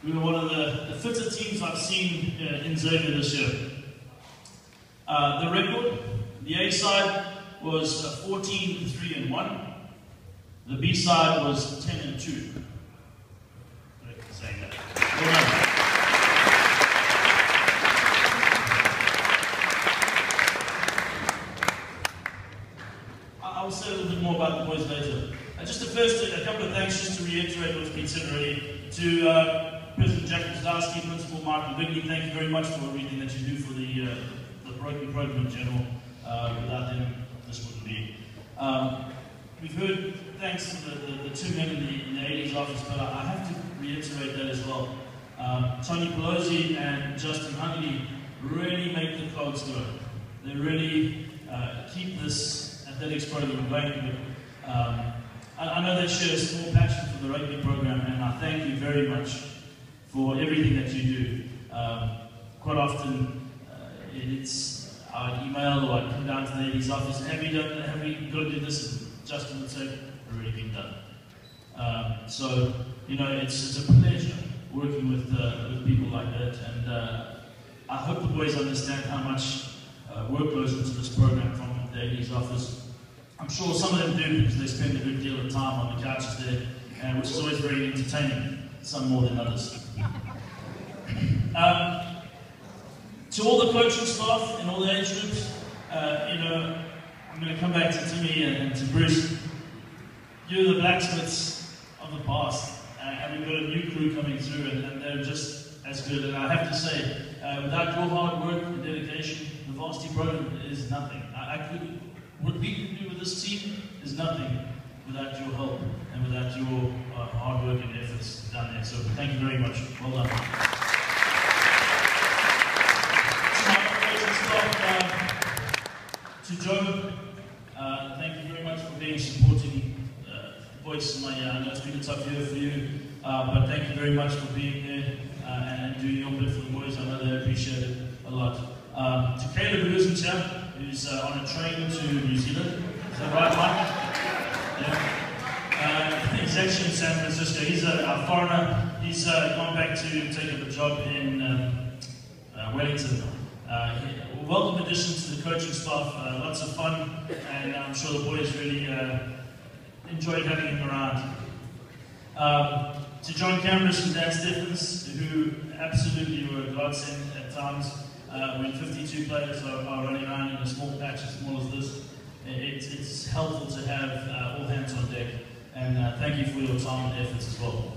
We were one of the fitter teams I've seen in Xavier this year. The record, the A side was 14-3-1. The B side was 10-2. Saying that. Well, I'll say a little bit more about the boys later. Just a couple of thanks just to reiterate what's been said already. To President Jack Kozlowski, Principal Mark Vigney, thank you very much for everything that you do for the rugby program in general. Without them, this wouldn't be. We've heard thanks to the two men in the 80s office, but I have to reiterate that as well. Tony Pelosi and Justin Huntley really make the cogs go. They really keep this athletics program going. I know they share a small passion for the rugby program, and I thank you very much for everything that you do. Quite often, it's I would email or I'd come down to the lady's office, have you got to do this? And Justin would say, already been done. So, you know, it's a pleasure working with people like that, and I hope the boys understand how much work goes into this program from the lady's office. I'm sure some of them do because they spend a good deal of time on the couches there, which is always very entertaining, some more than others. To all the coaching staff in all the age groups, you know, I'm going to come back to Timmy and to Bruce. You're the blacksmiths of the past, and we've got a new crew coming through, and they're just as good. And I have to say, without your hard work and dedication, the varsity program is nothing. What we can do with this team is nothing without your help and without your hard work and efforts down there. So thank you very much. Well done. To Joe, thank you very much for being supporting voice in my year. I know it's been a tough year for you, but thank you very much for being there and doing your bit for the boys. I know they appreciate it a lot. To Caleb who's on a train to New Zealand. Is that right, Mike? Yeah. He's actually in San Francisco. He's a foreigner. He's gone back to take up a job in Wellington. Welcome addition to the coaching staff. Lots of fun, and I'm sure the boys really enjoyed having him around. To John Cambrus and Dan Steffens, who absolutely were a godsend at times. When 52 players are running around in a small patch as small as this, it's helpful to have all hands on deck. And thank you for your time and efforts as well.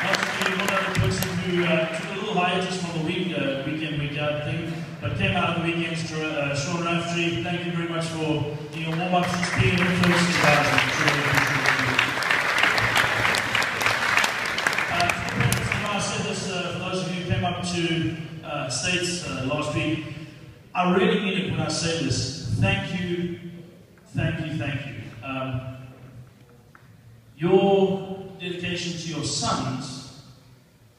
Lastly, one other person who took a little hiatus from the week out thing, but came out of the weekends, Sean Rafferty. Thank you very much for your warm-ups and being influenced about it. Up to States last week. I really mean it when I say this. Thank you, thank you, thank you. Your dedication to your sons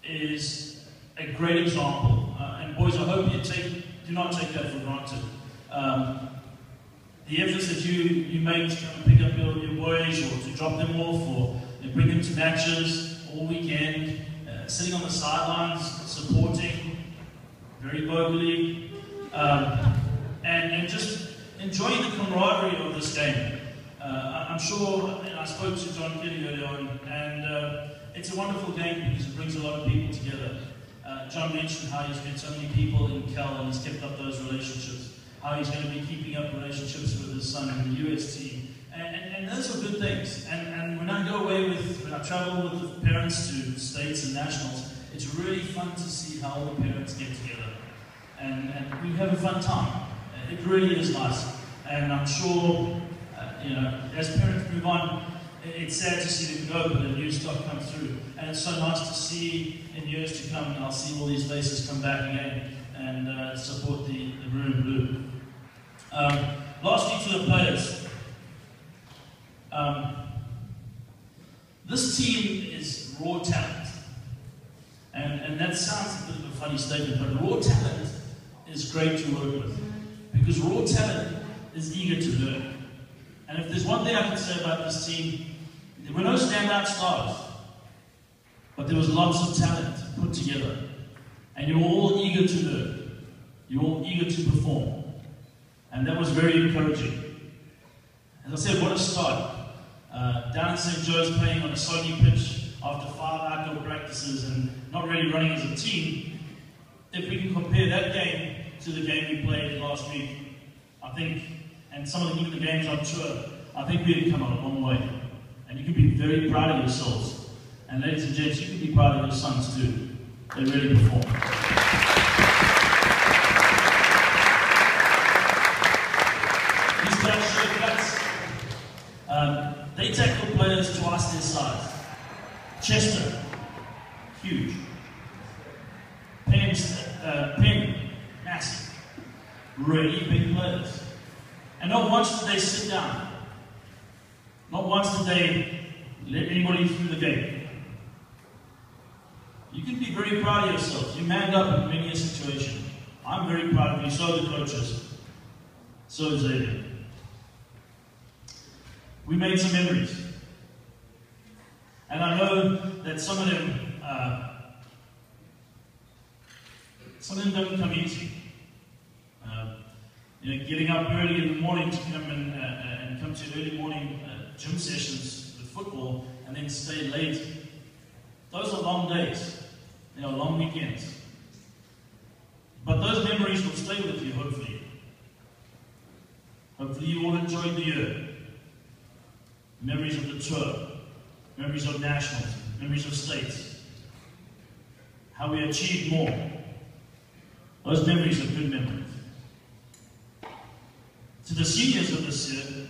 is a great example. And boys, I hope you do not take that for granted. The efforts that you make to come and pick up your boys, or to drop them off, or bring them to matches all weekend, sitting on the sidelines, supporting very vocally, and just enjoying the camaraderie of this game. I'm sure, I spoke to John Kelly earlier on, and it's a wonderful game because it brings a lot of people together. John mentioned how he's met so many people in Cal and he's kept up those relationships, how he's going to be keeping up relationships with his son in the US team. And those are good things. And when I go away when I travel with the parents to states and nationals, it's really fun to see how all the parents get together. And we have a fun time. It really is nice. And I'm sure, you know, as parents move on, it's sad to see them go, but the new stuff comes through. And it's so nice to see in years to come, and I'll see all these faces come back again and support the Maroon and Blue. Lastly, to the players. This team is raw talent, and that sounds a bit of a funny statement, but raw talent is great to work with, because raw talent is eager to learn. And if there's one thing I can say about this team, There were no standout stars, but there was lots of talent put together. And you were all eager to learn. You were all eager to perform. And that was very encouraging. As I said, what a start. Down in St. Joe's playing on a soggy pitch after 5 outdoor practices and not really running as a team. If we can compare that game to the game we played last week, I think, and some of even the games on tour, I think we've come a long way. And you can be very proud of yourselves. And ladies and gents, you can be proud of your sons too. They really perform. These guys show guts. They tackle players twice their size. Chester, huge. Penn, massive. Really big players. And not once did they sit down. Not once did they let anybody through the gate. You can be very proud of yourself. You manned up in many a situation. I'm very proud of you, so are the coaches. So is Xavier. We made some memories. And I know that some of them don't come easy. Getting up early in the morning to come and come to early morning gym sessions with football and then stay late. Those are long days. They are long weekends. But those memories will stay with you, hopefully. Hopefully you all enjoyed the year. Memories of the tour, memories of nationals, memories of states. How we achieved more. Those memories are good memories. To the seniors of this year,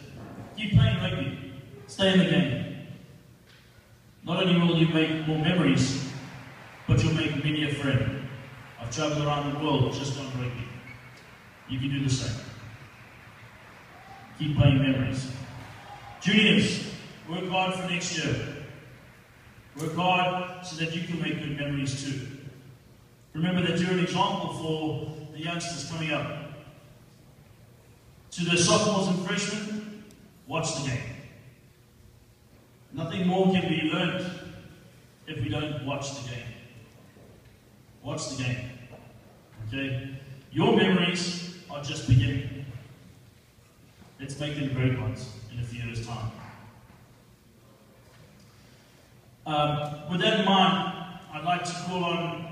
keep playing rugby. Stay in the game. Not only will you make more memories, but you'll make many a friend. I've traveled around the world just on rugby. You can do the same. Keep playing memories. Juniors, work hard for next year. Work hard so that you can make good memories too. Remember that you're an example for the youngsters coming up. To the sophomores and freshmen, watch the game. Nothing more can be learned if we don't watch the game. Watch the game. Okay? Your memories are just beginning. Let's make them great ones in a few years' time. With that in mind, I'd like to call on